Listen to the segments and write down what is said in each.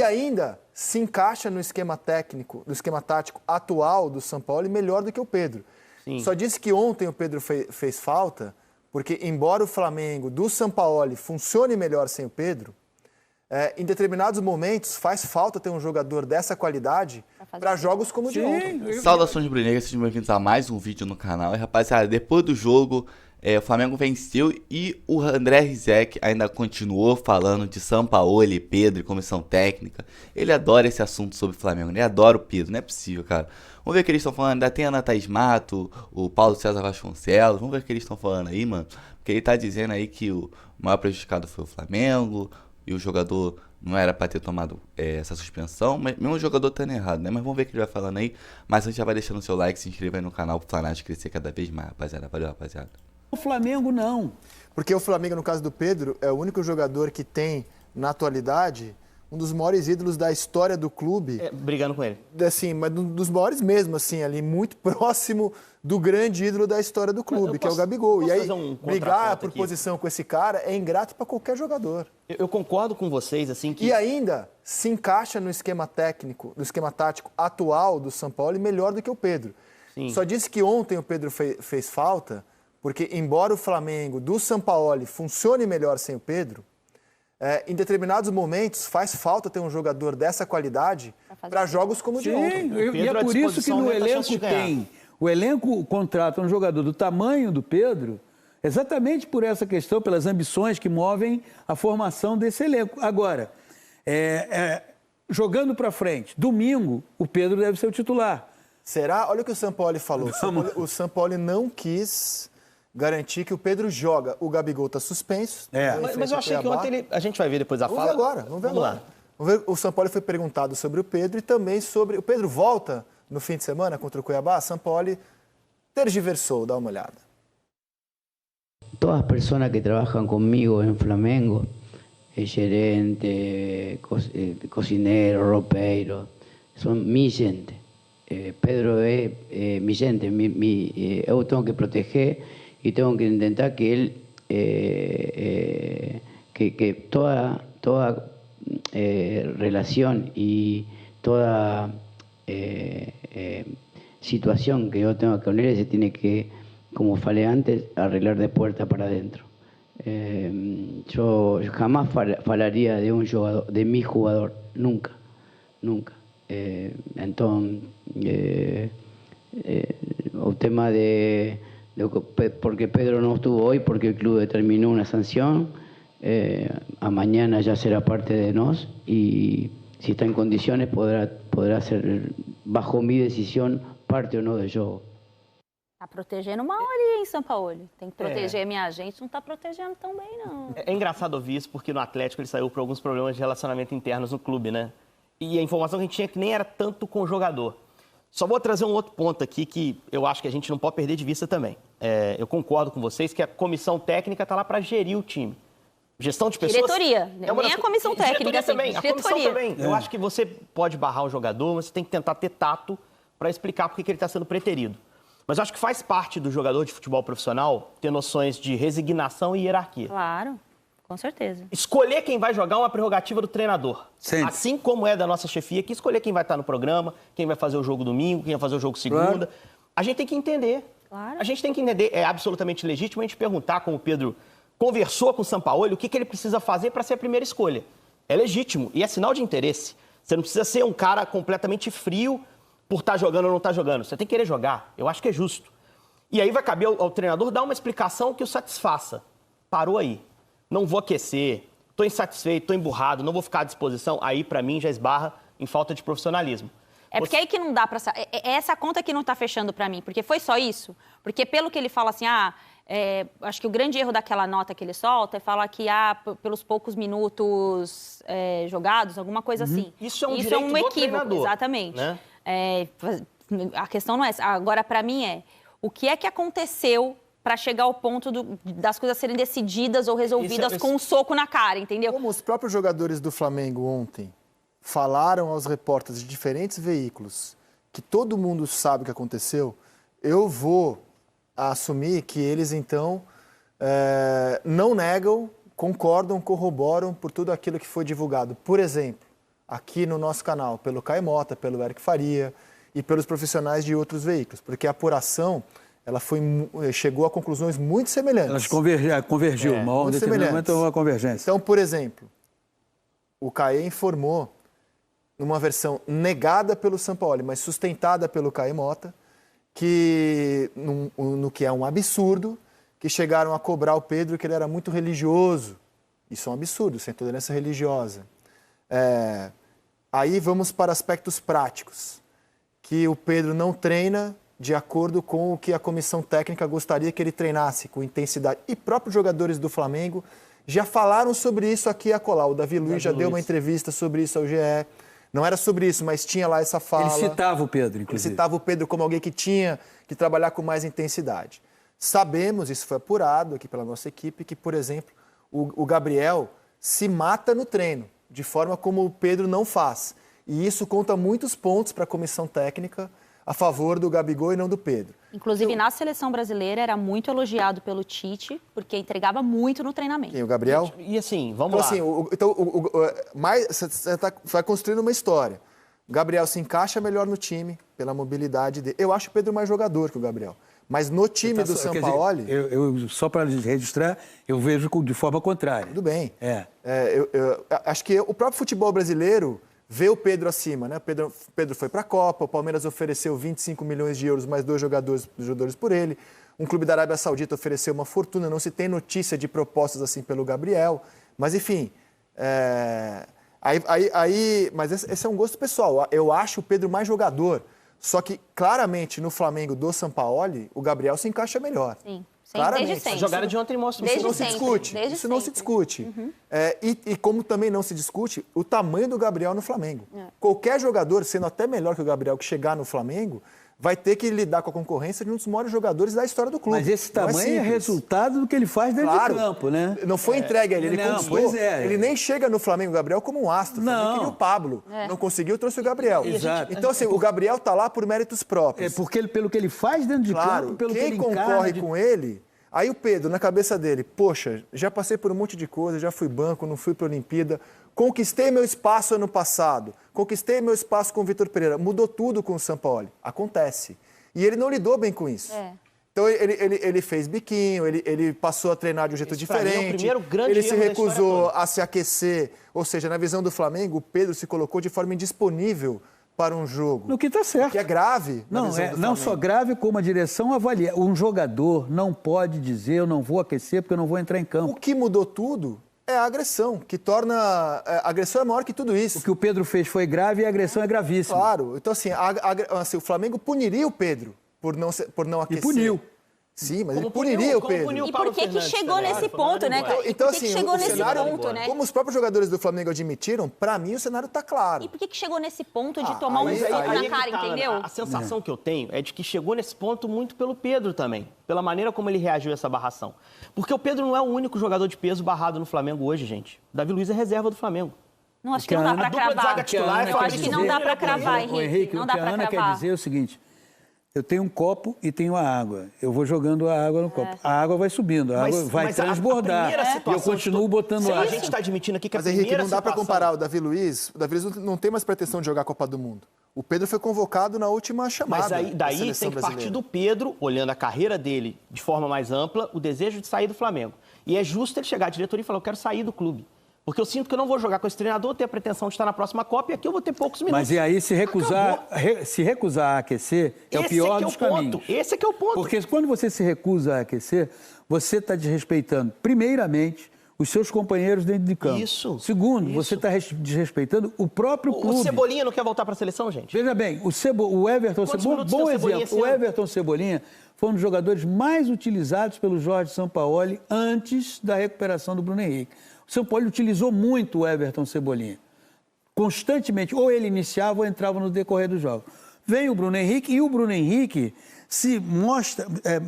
E ainda se encaixa no esquema técnico, no esquema tático atual do São Paulo melhor do que o Pedro. Sim. Só disse que ontem o Pedro fez falta, porque embora o Flamengo do Sampaoli funcione melhor sem o Pedro, em determinados momentos faz falta ter um jogador dessa qualidade para jogos como o de ontem. Saudações brunegras, sejam bem-vindos a mais um vídeo no canal. E rapaziada, depois do jogo, o Flamengo venceu e o André Rizek ainda continuou falando de Sampaoli, Pedro e comissão técnica. Ele adora esse assunto sobre o Flamengo, ele adora o Pedro, não é possível, cara. Vamos ver o que eles estão falando, ainda tem a Ana Thaís Mato, o Paulo César Vasconcelos, vamos ver o que eles estão falando aí, mano. Porque ele tá dizendo aí que o maior prejudicado foi o Flamengo e o jogador não era pra ter tomado essa suspensão, mas mesmo o jogador tá errado, né? Mas vamos ver o que ele vai falando aí. Mas antes já vai deixando o seu like, se inscreva aí no canal pro Flanático crescer cada vez mais, rapaziada. Valeu, rapaziada. O Flamengo não. Porque o Flamengo, no caso do Pedro, é o único jogador que tem, na atualidade, um dos maiores ídolos da história do clube. Brigando com ele. Assim, mas um dos maiores mesmo, assim, ali, muito próximo do grande ídolo da história do clube, que é o Gabigol. E aí, brigar por posição com esse cara é ingrato para qualquer jogador. Eu concordo com vocês, assim, que... E ainda se encaixa no esquema técnico, no esquema tático atual do São Paulo melhor do que o Pedro. Sim. Só disse que ontem o Pedro fez falta, porque embora o Flamengo do Sampaoli funcione melhor sem o Pedro, em determinados momentos faz falta ter um jogador dessa qualidade para jogos como o de ontem. E é por isso que no elenco o elenco contrata um jogador do tamanho do Pedro, exatamente por essa questão, pelas ambições que movem a formação desse elenco. Agora, jogando para frente, domingo, o Pedro deve ser o titular. Será? Olha o que o Sampaoli falou. O Sampaoli não quis garantir que o Pedro joga. O Gabigol está suspenso. Mas eu achei que ontem a gente vai ver depois a fala. Vamos ver agora. O Sampaoli foi perguntado sobre o Pedro e também sobre... O Pedro volta no fim de semana contra o Cuiabá. Sampaoli tergiversou. Dá uma olhada. Todas las personas que trabajan conmigo en Flamengo, el gerente, cocinero, ropeiro, son mi gente. Pedro es mi gente. Eu tengo que proteger y tengo que intentar que él, que toda relación y toda situación que yo tengo con él se tiene que, como falei antes, arreglar de puerta para adentro. Yo jamás falaría de un jugador, de mi jugador, nunca, nunca. Entonces, el tema porque Pedro no estuvo hoy, porque el club determinó una sanción, a mañana ya será parte de nos y si está en condiciones podrá ser, bajo mi decisión, parte ou não do jogo. Tá protegendo uma hora, hein, Sampaoli? Tem que proteger a minha gente, não tá protegendo tão bem, não. É engraçado ouvir isso, porque no Atlético ele saiu por alguns problemas de relacionamento internos no clube, né? E a informação que a gente tinha é que nem era tanto com o jogador. Só vou trazer um outro ponto aqui que eu acho que a gente não pode perder de vista também. Eu concordo com vocês que a comissão técnica está lá para gerir o time. Gestão de pessoas... Diretoria, nem a comissão técnica. Diretoria também, a comissão também. Eu acho que você pode barrar o jogador, mas você tem que tentar ter tato para explicar por que ele está sendo preterido. Mas eu acho que faz parte do jogador de futebol profissional ter noções de resignação e hierarquia. Claro, com certeza. Escolher quem vai jogar é uma prerrogativa do treinador. Sim. Assim como é da nossa chefia, que escolher quem vai estar no programa, quem vai fazer o jogo domingo, quem vai fazer o jogo segunda. Claro. A gente tem que entender. Claro. A gente tem que entender. É absolutamente legítimo a gente perguntar, como o Pedro conversou com o Sampaoli, o que ele precisa fazer para ser a primeira escolha. É legítimo e é sinal de interesse. Você não precisa ser um cara completamente frio por estar jogando ou não estar jogando. Você tem que querer jogar. Eu acho que é justo. E aí vai caber ao treinador dar uma explicação que o satisfaça. Parou aí. Não vou aquecer. Estou insatisfeito, estou emburrado, não vou ficar à disposição. Aí, para mim, já esbarra em falta de profissionalismo. É porque aí que não dá para... É essa conta que não está fechando para mim. Porque foi só isso. Porque pelo que ele fala assim, acho que o grande erro daquela nota que ele solta é falar que pelos poucos minutos jogados, alguma coisa assim. Isso é um direito do equívoco, treinador, exatamente. Né? A questão não é essa. Agora, para mim, o que é que aconteceu para chegar ao ponto das coisas serem decididas ou resolvidas com um soco na cara, entendeu? Como os próprios jogadores do Flamengo ontem falaram aos repórteres de diferentes veículos que todo mundo sabe o que aconteceu, eu vou assumir que eles, então, não negam, concordam, corroboram por tudo aquilo que foi divulgado. Por exemplo, aqui no nosso canal pelo Caio Mota, pelo Eric Faria e pelos profissionais de outros veículos, porque a apuração ela chegou a conclusões muito semelhantes. Elas convergiu, uma convergência. Então, por exemplo, o CAE informou, numa versão negada pelo Sampaoli, mas sustentada pelo Caio Mota, que, no que é um absurdo, que chegaram a cobrar o Pedro que ele era muito religioso. Isso é um absurdo, sem intolerância religiosa. Aí vamos para aspectos práticos, que o Pedro não treina de acordo com o que a comissão técnica gostaria que ele treinasse, com intensidade. E próprios jogadores do Flamengo já falaram sobre isso aqui e acolá. O Davi Luiz já deu uma entrevista sobre isso ao GE. Não era sobre isso, mas tinha lá essa fala. Ele citava o Pedro, inclusive. Ele citava o Pedro como alguém que tinha que trabalhar com mais intensidade. Sabemos, isso foi apurado aqui pela nossa equipe, que, por exemplo, o Gabriel se mata no treino, de forma como o Pedro não faz. E isso conta muitos pontos para a comissão técnica a favor do Gabigol e não do Pedro. Inclusive, na seleção brasileira, era muito elogiado pelo Tite, porque entregava muito no treinamento. Quem, o Gabriel? E assim, vamos lá. Você vai construindo uma história. O Gabriel se encaixa melhor no time, pela mobilidade dele. Eu acho o Pedro mais jogador que o Gabriel. Mas no time do Sampaoli... Só para registrar, eu vejo de forma contrária. Tudo bem. Eu acho que o próprio futebol brasileiro vê o Pedro acima, né? O Pedro foi para a Copa, o Palmeiras ofereceu 25 milhões de euros mais 2 jogadores por ele. Um clube da Arábia Saudita ofereceu uma fortuna, não se tem notícia de propostas assim pelo Gabriel. Mas, enfim, mas esse é um gosto pessoal. Eu acho o Pedro mais jogador. Só que, claramente, no Flamengo do Sampaoli, o Gabriel se encaixa melhor. Sim. Claramente. Desde sempre. A jogada de ontem mostra isso. Não se discute. Isso não se discute. E como também não se discute o tamanho do Gabriel no Flamengo. Qualquer jogador, sendo até melhor que o Gabriel, que chegar no Flamengo, vai ter que lidar com a concorrência de um dos maiores jogadores da história do clube. Mas esse tamanho é resultado do que ele faz dentro de campo, né? Não foi entregue a ele, ele conquistou. Ele nem chega no Flamengo, o Gabriel, como um astro. Não. Queria o Pablo. Não conseguiu, trouxe o Gabriel. Exato. Então, assim, o Gabriel está lá por méritos próprios. Porque pelo que ele faz dentro de campo, pelo que ele encarna... Quem concorre com ele... Aí o Pedro, na cabeça dele, poxa, já passei por um monte de coisa, já fui banco, não fui para a Olimpíada, conquistei meu espaço ano passado, conquistei meu espaço com o Vitor Pereira, mudou tudo com o Sampaoli. Acontece. E ele não lidou bem com isso. Então ele fez biquinho, ele passou a treinar de um jeito diferente, ele se recusou a se aquecer, ou seja, na visão do Flamengo, o Pedro se colocou de forma indisponível para um jogo. No que está certo. Que é grave. Não só grave, como a direção avalia. Um jogador não pode dizer eu não vou aquecer porque eu não vou entrar em campo. O que mudou tudo é a agressão, que torna... A agressão é maior que tudo isso. O que o Pedro fez foi grave e a agressão é gravíssima. Claro. Então, assim, o Flamengo puniria o Pedro por não aquecer. E puniu. Sim, mas ele puniria o Pedro. E por que chegou nesse ponto, né, cara? Então, assim, chegou nesse ponto, né? Como os próprios jogadores do Flamengo admitiram, pra mim o cenário tá claro. E por que chegou nesse ponto de tomar um soco na cara, entendeu? A sensação que eu tenho é de que chegou nesse ponto muito pelo Pedro também, pela maneira como ele reagiu a essa barração. Porque o Pedro não é o único jogador de peso barrado no Flamengo hoje, gente. Davi Luiz é reserva do Flamengo. Não, acho que não dá pra cravar. Eu acho que não dá pra cravar, Henrique. Não dá pra cravar. O que a Ana quer dizer é o seguinte... Eu tenho um copo e tenho a água. Eu vou jogando a água no copo. A água vai subindo, a água vai transbordar. E eu continuo botando água. A gente está admitindo aqui que Mas, Henrique, não dá para comparar o Davi Luiz. O Davi Luiz não tem mais pretensão de jogar a Copa do Mundo. O Pedro foi convocado na última chamada. Mas daí tem que partir do Pedro, olhando a carreira dele de forma mais ampla, o desejo de sair do Flamengo. E é justo ele chegar à diretoria e falar, eu quero sair do clube. Porque eu sinto que eu não vou jogar com esse treinador, ter a pretensão de estar na próxima Copa e aqui eu vou ter poucos minutos. Mas e aí, se recusar a aquecer, é o pior dos caminhos. Esse é que é o ponto. Porque quando você se recusa a aquecer, você está desrespeitando, primeiramente, os seus companheiros dentro de campo. Isso. Segundo, você está desrespeitando o próprio clube. O Cebolinha não quer voltar para a seleção, gente? Veja bem, o Everton Cebolinha, bom exemplo, o Everton Cebolinha foi um dos jogadores mais utilizados pelo Jorge Sampaoli antes da recuperação do Bruno Henrique. O Sampaoli utilizou muito o Everton Cebolinha. Constantemente, ou ele iniciava ou entrava no decorrer do jogo. Vem o Bruno Henrique e o Bruno Henrique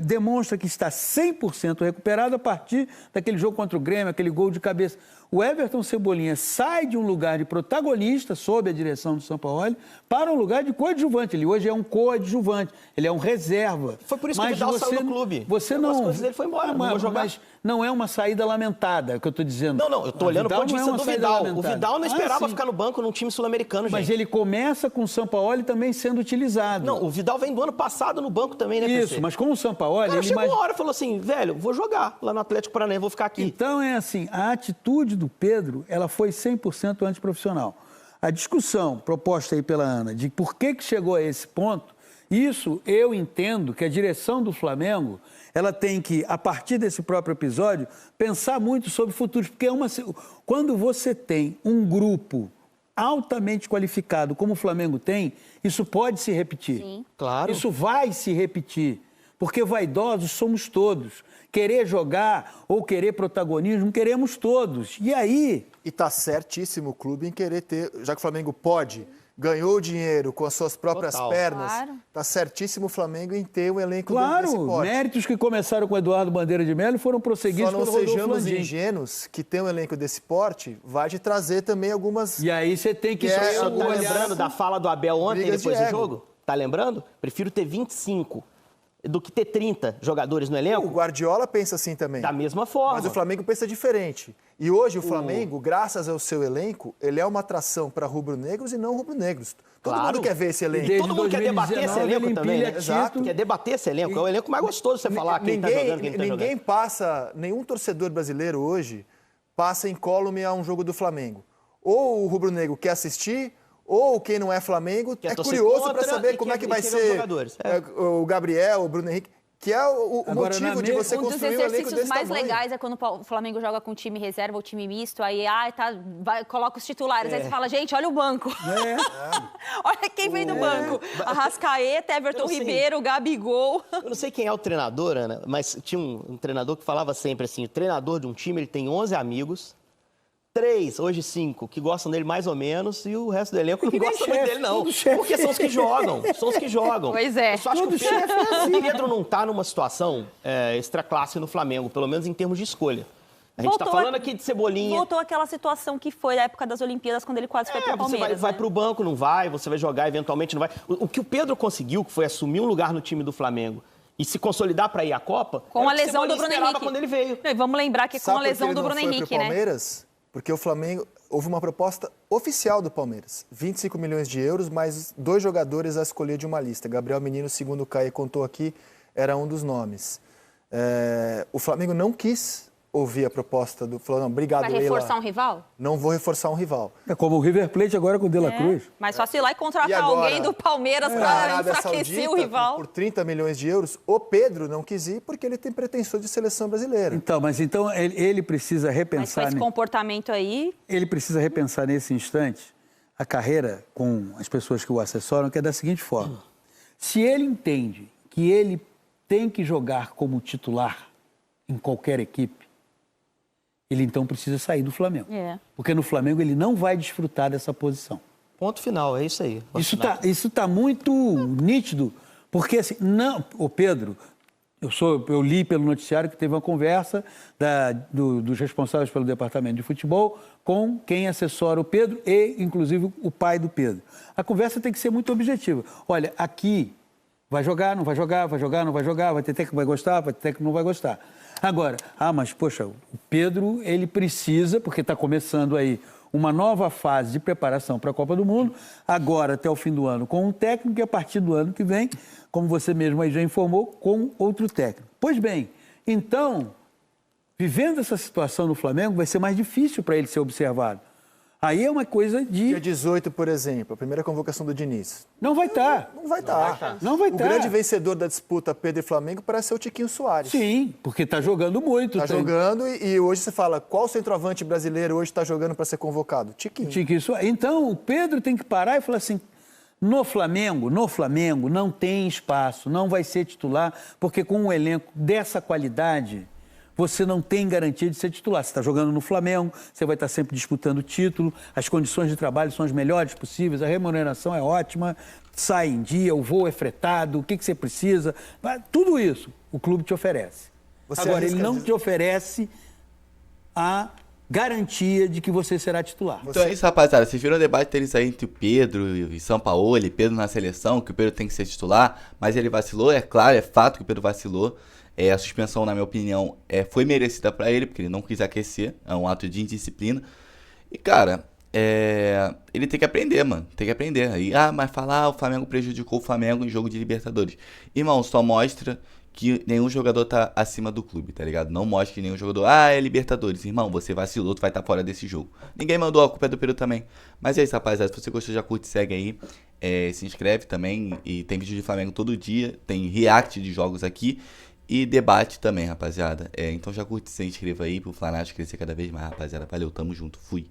demonstra que está 100% recuperado a partir daquele jogo contra o Grêmio, aquele gol de cabeça. O Everton Cebolinha sai de um lugar de protagonista, sob a direção do Sampaoli, para um lugar de coadjuvante. Ele hoje é um coadjuvante, ele é um reserva. Foi por isso que o Vidal saiu do clube. Você não... As coisas dele foi embora, não vou jogar. Mas não é uma saída lamentada, que eu estou dizendo. Não, eu estou olhando o ponto de vista do Vidal. O Vidal não esperava ficar no banco num time sul-americano, gente. Mas ele começa com o Sampaoli também sendo utilizado. Não, o Vidal vem do ano passado no banco também, né, Isso, PC? mas com o Sampaoli... Cara, chegou uma hora e falou assim, velho, vou jogar lá no Atlético Paranaense, vou ficar aqui. Então é assim, a atitude do Pedro, ela foi 100% antiprofissional. A discussão proposta aí pela Ana de por que chegou a esse ponto, isso eu entendo que a direção do Flamengo, ela tem que, a partir desse próprio episódio, pensar muito sobre futuros, porque quando você tem um grupo altamente qualificado como o Flamengo tem, isso pode se repetir. Sim. Claro. Isso vai se repetir, porque vaidosos somos todos. Querer jogar ou querer protagonismo, queremos todos. E aí... E está certíssimo o clube em querer ter, já que o Flamengo pode, ganhou dinheiro com as suas próprias pernas, está certíssimo o Flamengo em ter um elenco desse porte. Claro, méritos que começaram com o Eduardo Bandeira de Mello foram prosseguidos pelo Rodolfo Landim. Só não sejamos ingênuos que ter um elenco desse porte vai te trazer também algumas... E aí você tem que... Tá lembrando da fala do Abel ontem, depois do jogo? Tá lembrando? Prefiro ter 25 do que ter 30 jogadores no elenco. O Guardiola pensa assim também. Da mesma forma. Mas o Flamengo pensa diferente. E hoje o Flamengo, graças ao seu elenco, ele é uma atração para rubro-negros e não rubro-negros. Todo mundo quer ver esse elenco. Todo mundo quer debater esse elenco também, né? Exato. Quer debater esse elenco. É o elenco mais gostoso de você falar quem tá jogando, quem não tá Ninguém passa, nenhum torcedor brasileiro hoje passa incólume a um jogo do Flamengo. Ou o rubro-negro quer assistir, ou quem não é Flamengo é curioso para saber como é que vai ser o Gabriel, o Bruno Henrique, que é o motivo de você construir um elenco desse tamanho. Um dos exercícios mais legais é quando o Flamengo joga com time reserva ou time misto, aí coloca os titulares, aí você fala, gente, olha o banco. Olha quem vem do banco. Arrascaeta, Everton Ribeiro, Gabigol. Eu não sei quem é o treinador, Ana, mas tinha um treinador que falava sempre assim, o treinador de um time, ele tem 11 amigos, 3, hoje 5, que gostam dele mais ou menos, e o resto do elenco não gosta muito dele, não. Porque são os que jogam, Pois é. Eu só acho que o Pedro não tá numa situação extra classe no Flamengo, pelo menos em termos de escolha. A gente tá falando aqui de Cebolinha. Voltou àquela situação que foi na época das Olimpíadas, quando ele quase foi pro Palmeiras. Você vai pro banco, não vai, você vai jogar, eventualmente não vai. O que o Pedro conseguiu, que foi assumir um lugar no time do Flamengo e se consolidar para ir à Copa, com a lesão do Bruno Henrique. Quando ele veio. E vamos lembrar que com a lesão do Bruno Henrique, né? Porque o Flamengo, houve uma proposta oficial do Palmeiras, 25 milhões de euros, mais 2 jogadores a escolher de uma lista. Gabriel Menino, segundo o Caio contou aqui, era um dos nomes. O Flamengo não quis ouvir a proposta falou, não, obrigado, Leila. Vai reforçar um rival? Não vou reforçar um rival. É como o River Plate agora com o De La Cruz. Mas só se ir lá e contratar alguém do Palmeiras para enfraquecer o rival. Por 30 milhões de euros, o Pedro não quis ir porque ele tem pretensões de seleção brasileira. Então ele precisa repensar... Mas com esse comportamento aí... Ele precisa repensar nesse instante a carreira com as pessoas que o assessoram, que é da seguinte forma. Se ele entende que ele tem que jogar como titular em qualquer equipe, ele então precisa sair do Flamengo. Porque no Flamengo ele não vai desfrutar dessa posição. Ponto final, é isso aí. Isso tá muito nítido, porque assim, o Pedro, eu li pelo noticiário que teve uma conversa dos responsáveis pelo departamento de futebol com quem assessora o Pedro e, inclusive, o pai do Pedro. A conversa tem que ser muito objetiva. Olha, aqui vai jogar, não vai jogar, vai jogar, não vai jogar, vai ter técnico que vai gostar, vai ter técnico que não vai gostar. Agora, mas, poxa, o Pedro, ele precisa, porque está começando aí uma nova fase de preparação para a Copa do Mundo, agora até o fim do ano com um técnico e a partir do ano que vem, como você mesmo aí já informou, com outro técnico. Pois bem, então, vivendo essa situação no Flamengo, vai ser mais difícil para ele ser observado. Aí é uma coisa de... Dia 18, por exemplo, a primeira convocação do Diniz. Não vai estar. Não vai estar. Não vai estar. O grande vencedor da disputa Pedro e Flamengo parece ser o Tiquinho Soares. Sim, porque está jogando muito. Está jogando e hoje você fala, qual centroavante brasileiro hoje está jogando para ser convocado? Tiquinho Soares. Então, o Pedro tem que parar e falar assim, no Flamengo não tem espaço, não vai ser titular, porque com um elenco dessa qualidade... Você não tem garantia de ser titular. Você está jogando no Flamengo, você vai estar sempre disputando o título, as condições de trabalho são as melhores possíveis, a remuneração é ótima, sai em dia, o voo é fretado, o que você precisa. Tudo isso o clube te oferece. Agora, ele não te oferece a garantia de que você será titular. Então é isso, rapaziada. Vocês viram o debate deles aí entre o Pedro e Sampaoli, Pedro na seleção, que o Pedro tem que ser titular, mas ele vacilou, é claro, é fato que o Pedro vacilou. A suspensão, na minha opinião, foi merecida pra ele, porque ele não quis aquecer, é um ato de indisciplina. E, cara, ele tem que aprender, mano, tem que aprender. Aí, mas falar, o Flamengo prejudicou o Flamengo em jogo de Libertadores. Irmão, só mostra que nenhum jogador tá acima do clube, tá ligado? Não mostra que nenhum jogador, é Libertadores. Irmão, você vacilou, tu vai estar fora desse jogo. Ninguém mandou, a culpa é do Pedro também. Mas é isso, rapaziada. Se você gostou, já curte, segue aí. Se inscreve também. E tem vídeo de Flamengo todo dia. Tem react de jogos aqui. E debate também, rapaziada. Então já curte, se inscreva aí pro Flanático crescer cada vez mais, rapaziada. Valeu, tamo junto. Fui.